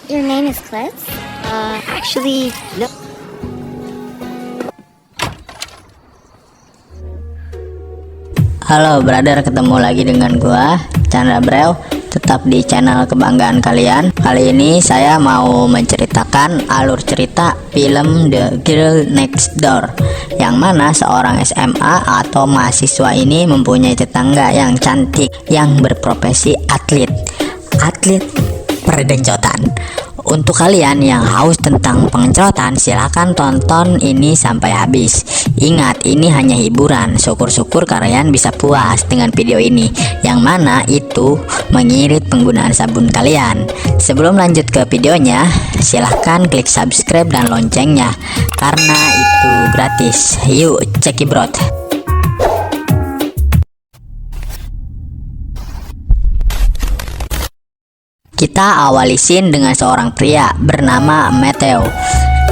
Your name is Cliff? Actually, no. Halo brother, ketemu lagi dengan gua Chandra Breu, tetap di channel kebanggaan kalian. Kali ini saya mau menceritakan alur cerita film The Girl Next Door, yang mana seorang SMA atau mahasiswa ini mempunyai tetangga yang cantik yang berprofesi atlet pergencotan. Untuk kalian yang haus tentang pengencotan, silahkan tonton ini sampai habis. Ingat, ini hanya hiburan. Syukur-syukur kalian bisa puas dengan video ini, yang mana itu mengirit penggunaan sabun kalian. Sebelum lanjut ke videonya, silahkan klik subscribe dan loncengnya, karena itu gratis. Yuk cekibrot. Kita awali scene dengan seorang pria bernama Matthew.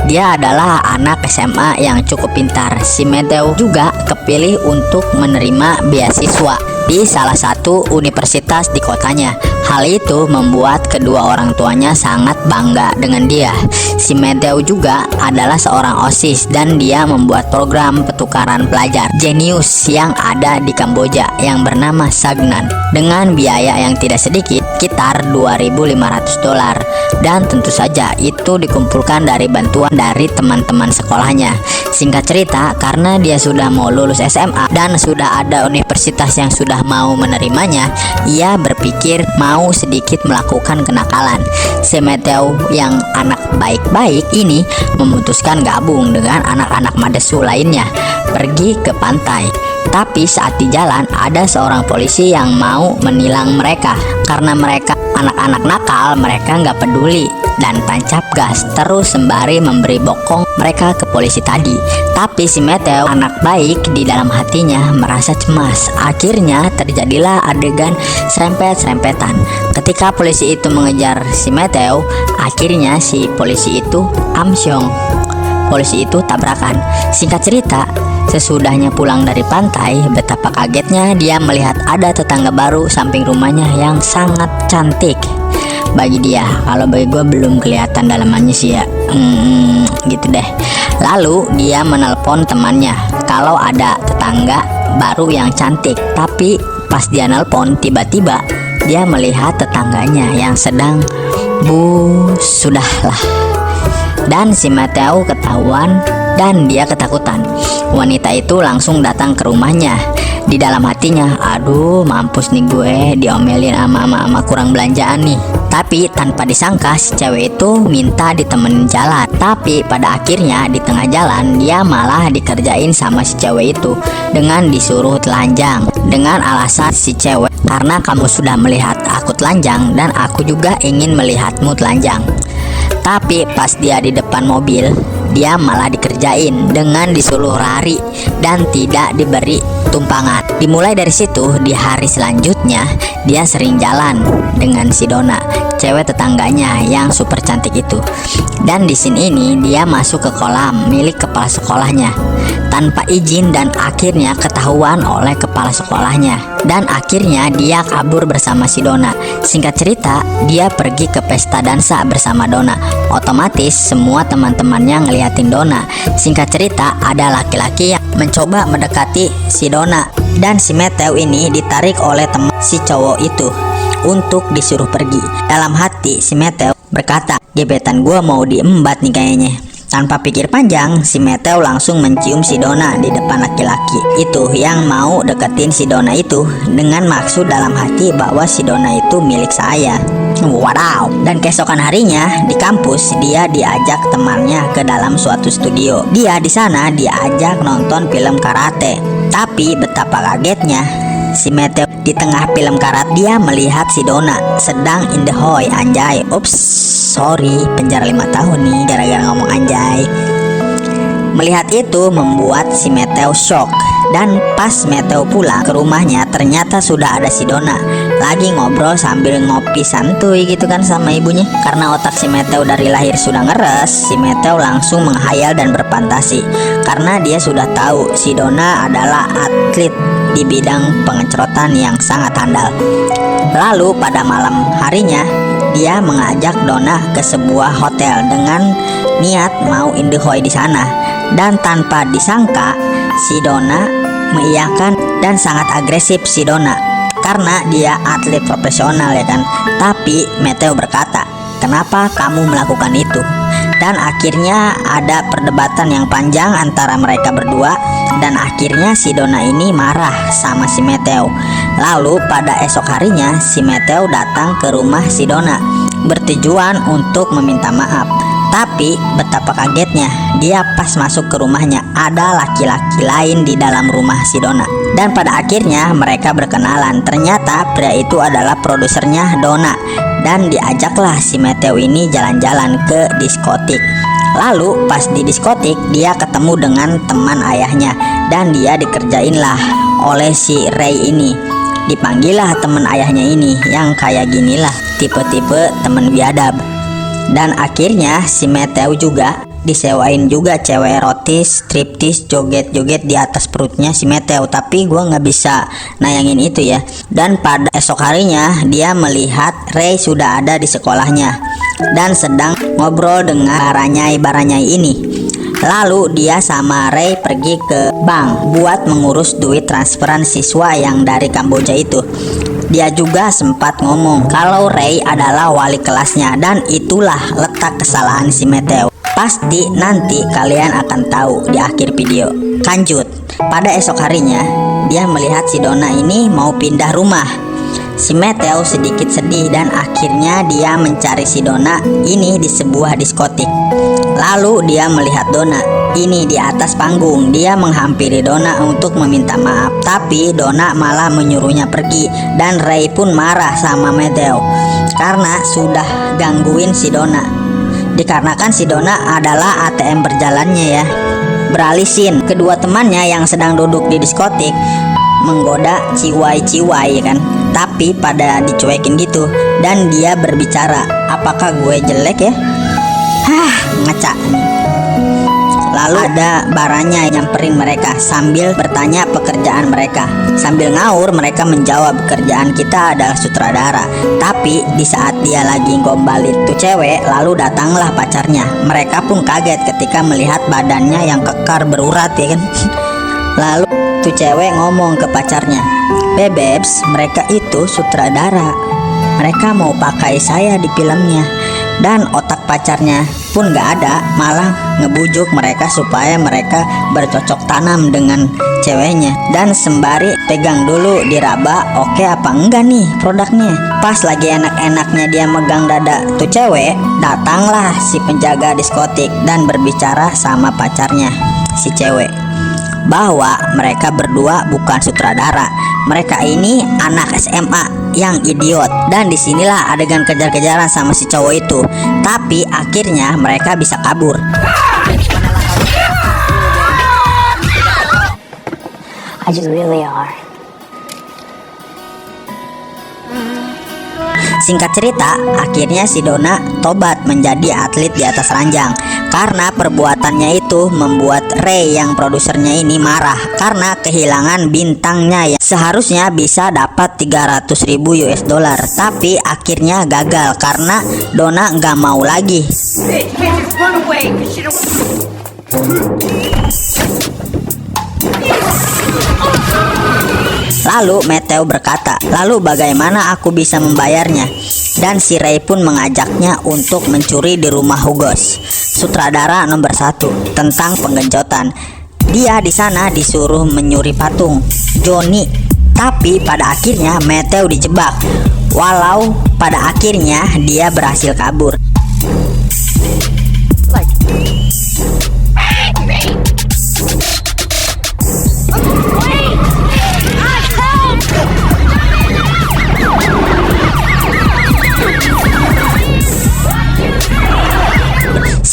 Dia adalah anak SMA yang cukup pintar. Si Matthew juga kepilih untuk menerima beasiswa di salah satu universitas di kotanya. Hal itu membuat kedua orang tuanya sangat bangga dengan dia. Si Matthew juga adalah seorang OSIS dan dia membuat program pertukaran pelajar jenius yang ada di Kamboja yang bernama Sagnan, dengan biaya yang tidak sedikit, sekitar $2.500, dan tentu saja itu dikumpulkan dari bantuan dari teman-teman sekolahnya. Singkat cerita, karena dia sudah mau lulus SMA dan sudah ada universitas yang sudah mau menerimanya, ia berpikir mau sedikit melakukan kenakalan. Si Matthew yang anak baik-baik ini memutuskan gabung dengan anak-anak madesu lainnya pergi ke pantai. Tapi saat di jalan ada seorang polisi yang mau menilang mereka. Karena mereka anak-anak nakal, mereka nggak peduli dan tancap gas terus sembari memberi bokong mereka ke polisi tadi. Tapi si Matthew, anak baik, di dalam hatinya merasa cemas. Akhirnya terjadilah adegan serempet-serempetan. Ketika polisi itu mengejar si Matthew, akhirnya si polisi itu amsyong. Polisi itu tabrakan. Singkat cerita, sesudahnya pulang dari pantai, betapa kagetnya dia melihat ada tetangga baru samping rumahnya yang sangat cantik bagi dia. Kalau bagi gue belum kelihatan dalamannya sih ya, gitu deh. Lalu dia menelpon temannya kalau ada tetangga baru yang cantik. Tapi pas dia nelpon, tiba-tiba dia melihat tetangganya yang sedang sudahlah. Dan si Matthew ketahuan dan dia ketakutan. Wanita itu langsung datang ke rumahnya. Di dalam hatinya, aduh mampus nih gue, diomelin ama kurang belanjaan nih. Tapi tanpa disangka si cewek itu minta ditemenin jalan. Tapi pada akhirnya di tengah jalan dia malah dikerjain sama si cewek itu dengan disuruh telanjang. Dengan alasan si cewek, karena kamu sudah melihat aku telanjang dan aku juga ingin melihatmu telanjang. Tapi pas dia di depan mobil, dia malah dikerjain dengan disuruh lari dan tidak diberi tumpangan. Dimulai dari situ, di hari selanjutnya dia sering jalan dengan si Donna, cewek tetangganya yang super cantik itu. Dan di scene ini dia masuk ke kolam milik kepala sekolahnya tanpa izin dan akhirnya ketahuan oleh kepala sekolahnya. Dan akhirnya dia kabur bersama si Donna. Singkat cerita, dia pergi ke pesta dansa bersama Donna. Otomatis semua teman-temannya ngeliatin Donna. Singkat cerita, ada laki-laki yang mencoba mendekati si Donna, dan si Matthew ini ditarik oleh teman si cowok itu untuk disuruh pergi. Dalam hati si Matthew berkata, gebetan gua mau diembat nih kayaknya. Tanpa pikir panjang, si Matthew langsung mencium si Donna di depan laki-laki itu yang mau deketin si Donna itu, dengan maksud dalam hati bahwa si Donna itu milik saya. Wadaw. Dan keesokan harinya di kampus dia diajak temannya ke dalam suatu studio. Dia di sana diajak nonton film karate. Tapi betapa kagetnya si Matthew, di tengah film karate dia melihat si Donna sedang in the hoy, anjay. Ups, sorry, penjara 5 tahun nih gara-gara ngomong anjay. Melihat itu membuat si Matthew shock. Dan pas Matthew pulang ke rumahnya, ternyata sudah ada si Donna lagi ngobrol sambil ngopi santuy gitu kan sama ibunya. Karena otak si Matthew dari lahir sudah ngeres, si Matthew langsung menghayal dan berfantasi karena dia sudah tahu si Donna adalah atlet di bidang pengecotan yang sangat handal. Lalu pada malam harinya dia mengajak Donna ke sebuah hotel dengan niat mau indehoi di sana. Dan tanpa disangka, si Donna mengiyakan dan sangat agresif si Donna karena dia atlet profesional ya kan. Tapi Matthew berkata, "Kenapa kamu melakukan itu?" Dan akhirnya ada perdebatan yang panjang antara mereka berdua, dan akhirnya si Donna ini marah sama si Matthew. Lalu pada esok harinya si Matthew datang ke rumah si Donna bertujuan untuk meminta maaf. Tapi betapa kagetnya, dia pas masuk ke rumahnya ada laki-laki lain di dalam rumah si Donna. Dan pada akhirnya mereka berkenalan. Ternyata pria itu adalah produsernya Donna. Dan diajaklah si Matthew ini jalan-jalan ke diskotik. Lalu pas di diskotik dia ketemu dengan teman ayahnya, dan dia dikerjain lah oleh si Ray ini. Dipanggillah teman ayahnya ini yang kayak ginilah, tipe-tipe teman biadab. Dan akhirnya si Matthew juga disewain juga cewek erotis, striptis, joget-joget di atas perutnya si Matthew. Tapi gua nggak bisa nayangin itu ya. Dan pada esok harinya dia melihat Ray sudah ada di sekolahnya dan sedang ngobrol dengan baranyai ini. Lalu dia sama Ray pergi ke bank buat mengurus duit transferan siswa yang dari Kamboja itu. Dia juga sempat ngomong kalau Ray adalah wali kelasnya, dan itulah letak kesalahan si Matthew. Pasti nanti kalian akan tahu di akhir video. Lanjut, pada esok harinya dia melihat si Donna ini mau pindah rumah. Si Matthew sedikit sedih dan akhirnya dia mencari si Donna ini di sebuah diskotik. Lalu dia melihat Donna ini di atas panggung. Dia menghampiri Donna untuk meminta maaf, tapi Donna malah menyuruhnya pergi. Dan Ray pun marah sama Matthew karena sudah gangguin si Donna. Dikarenakan si Donna adalah ATM berjalannya ya. Beralih scene, kedua temannya yang sedang duduk di diskotik menggoda ciwai-ciwai kan, tapi pada dicuekin gitu. Dan dia berbicara, apakah gue jelek ya? Ngaca. Lalu ada baranya nyamperin mereka sambil bertanya pekerjaan mereka. Sambil ngaur mereka menjawab, kerjaan kita adalah sutradara. Tapi di saat dia lagi gombalin tuh cewek, lalu datanglah pacarnya. Mereka pun kaget ketika melihat badannya yang kekar berurat ya kan. Lalu tuh cewek ngomong ke pacarnya, "Bebebs, mereka itu sutradara. Mereka mau pakai saya di filmnya." Dan otak pacarnya pun gak ada, malah ngebujuk mereka supaya mereka bercocok tanam dengan ceweknya. Dan sembari pegang dulu diraba, oke apa enggak nih produknya. Pas lagi enak-enaknya dia megang dada tuh cewek, datanglah si penjaga diskotik dan berbicara sama pacarnya si cewek bahwa mereka berdua bukan sutradara. Mereka ini anak SMA yang idiot. Dan disinilah adegan kejar-kejaran sama si cowok itu. Tapi akhirnya mereka bisa kabur. I just really are. Singkat cerita, akhirnya si Donna tobat menjadi atlet di atas ranjang. Karena perbuatannya itu membuat Ray yang produsernya ini marah karena kehilangan bintangnya yang seharusnya bisa dapat 300.000 US dollar. Tapi akhirnya gagal karena Donna nggak mau lagi. Lalu Matthew berkata, "Lalu bagaimana aku bisa membayarnya?" Dan si Ray pun mengajaknya untuk mencuri di rumah Hugos, sutradara nomor 1 tentang penggenjotan. Dia di sana disuruh menyuri patung Johnny. Tapi pada akhirnya Matthew dijebak. Walau pada akhirnya dia berhasil kabur.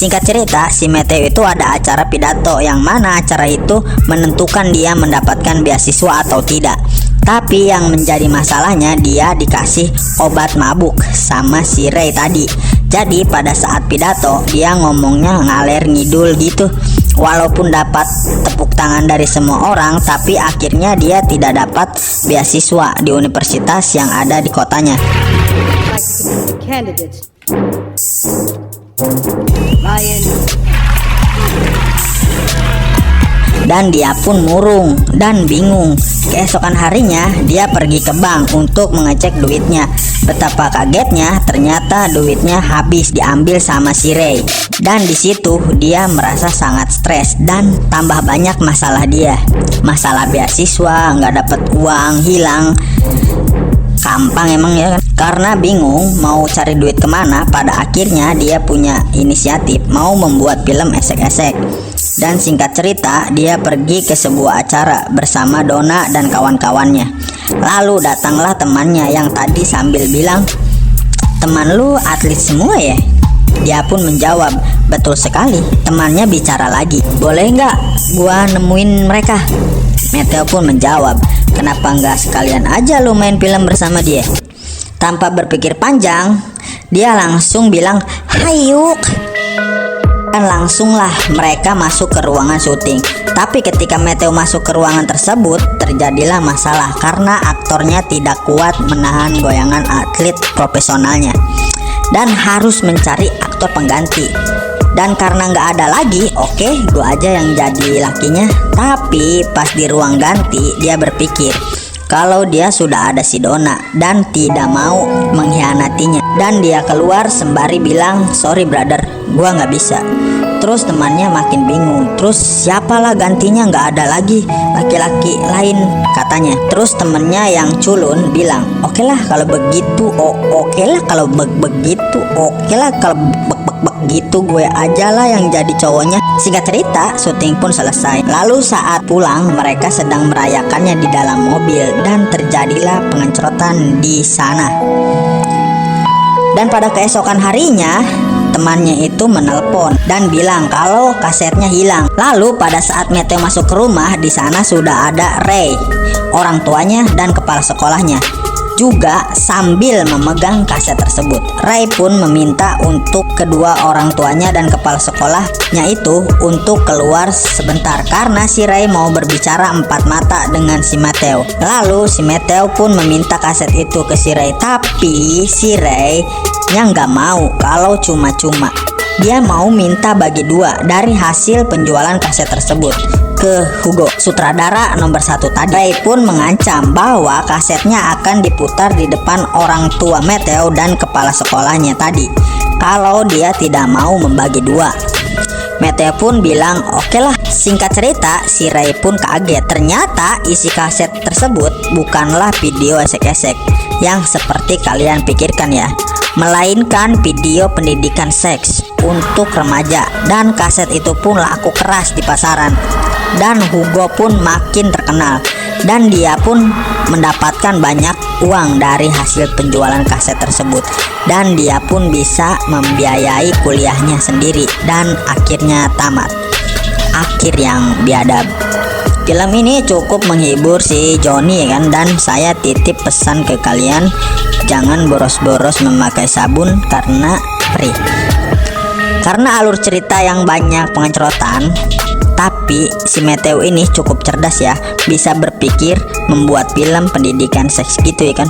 Singkat cerita, si Matthew itu ada acara pidato yang mana acara itu menentukan dia mendapatkan beasiswa atau tidak. Tapi yang menjadi masalahnya dia dikasih obat mabuk sama si Ray tadi. Jadi pada saat pidato dia ngomongnya ngaler ngidul gitu. Walaupun dapat tepuk tangan dari semua orang, tapi akhirnya dia tidak dapat beasiswa di universitas yang ada di kotanya. Candidates. Lion. Dan dia pun murung dan bingung. Keesokan harinya dia pergi ke bank untuk mengecek duitnya. Betapa kagetnya, ternyata duitnya habis diambil sama si Ray. Dan di situ dia merasa sangat stres dan tambah banyak masalah dia. Masalah beasiswa, nggak dapat uang, hilang. Gampang emang ya kan. Karena bingung mau cari duit kemana, pada akhirnya dia punya inisiatif mau membuat film esek-esek. Dan singkat cerita, dia pergi ke sebuah acara bersama Donna dan kawan-kawannya. Lalu datanglah temannya yang tadi sambil bilang, "Teman lu atlet semua ya?" Dia pun menjawab, "Betul sekali." Temannya bicara lagi, "Boleh nggak gua nemuin mereka?" Meteo pun menjawab, "Kenapa nggak sekalian aja lu main film bersama dia?" Tanpa berpikir panjang, dia langsung bilang, "Hayuk." Dan langsunglah mereka masuk ke ruangan syuting. Tapi ketika Meteo masuk ke ruangan tersebut, terjadilah masalah karena aktornya tidak kuat menahan goyangan atlet profesionalnya dan harus mencari aktor pengganti. Dan karena nggak ada lagi, oke, gua aja yang jadi lakinya. Tapi pas di ruang ganti, dia berpikir kalau dia sudah ada si Donna dan tidak mau mengkhianatinya. Dan dia keluar sembari bilang, "Sorry brother, gua nggak bisa." Terus temannya makin bingung. Terus siapalah gantinya, nggak ada lagi laki-laki lain katanya. Terus temennya yang culun bilang, "Oke lah kalau begitu, oke lah kalau begitu, oke lah kalau begitu, gue aja lah yang jadi cowoknya." Singkat cerita, syuting pun selesai. Lalu saat pulang, mereka sedang merayakannya di dalam mobil dan terjadilah pengecotan di sana. Dan pada keesokan harinya, temannya itu menelpon dan bilang kalau kasetnya hilang. Lalu pada saat Meteo masuk ke rumah, di sana sudah ada Ray, orang tuanya dan kepala sekolahnya juga sambil memegang kaset tersebut. Ray pun meminta untuk kedua orang tuanya dan kepala sekolahnya itu untuk keluar sebentar karena si Ray mau berbicara empat mata dengan si Meteo. Lalu si Meteo pun meminta kaset itu ke si Ray, tapi si Ray nya nggak mau kalau cuma-cuma. Dia mau minta bagi dua dari hasil penjualan kaset tersebut ke Hugo, sutradara nomor 1 tadi. Ray pun mengancam bahwa kasetnya akan diputar di depan orang tua Meteo dan kepala sekolahnya tadi kalau dia tidak mau membagi dua. Meteo pun bilang oke lah. Singkat cerita, si Ray pun kaget. Ternyata isi kaset tersebut bukanlah video esek-esek yang seperti kalian pikirkan ya, melainkan video pendidikan seks untuk remaja. Dan kaset itu pun laku keras di pasaran. Dan Hugo pun makin terkenal. Dan dia pun mendapatkan banyak uang dari hasil penjualan kaset tersebut. Dan dia pun bisa membiayai kuliahnya sendiri. Dan akhirnya tamat. Akhir yang biadab. Film ini cukup menghibur si Johnny ya kan. Dan saya titip pesan ke kalian, jangan boros-boros memakai sabun karena free. Karena alur cerita yang banyak pengecotan, tapi si Meteo ini cukup cerdas ya, bisa berpikir membuat film pendidikan seks gitu ya kan.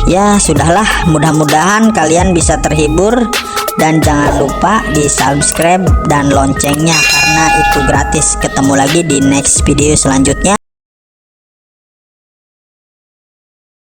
Ya sudahlah, mudah-mudahan kalian bisa terhibur. Dan jangan lupa di subscribe dan loncengnya karena itu gratis. Ketemu lagi di next video selanjutnya.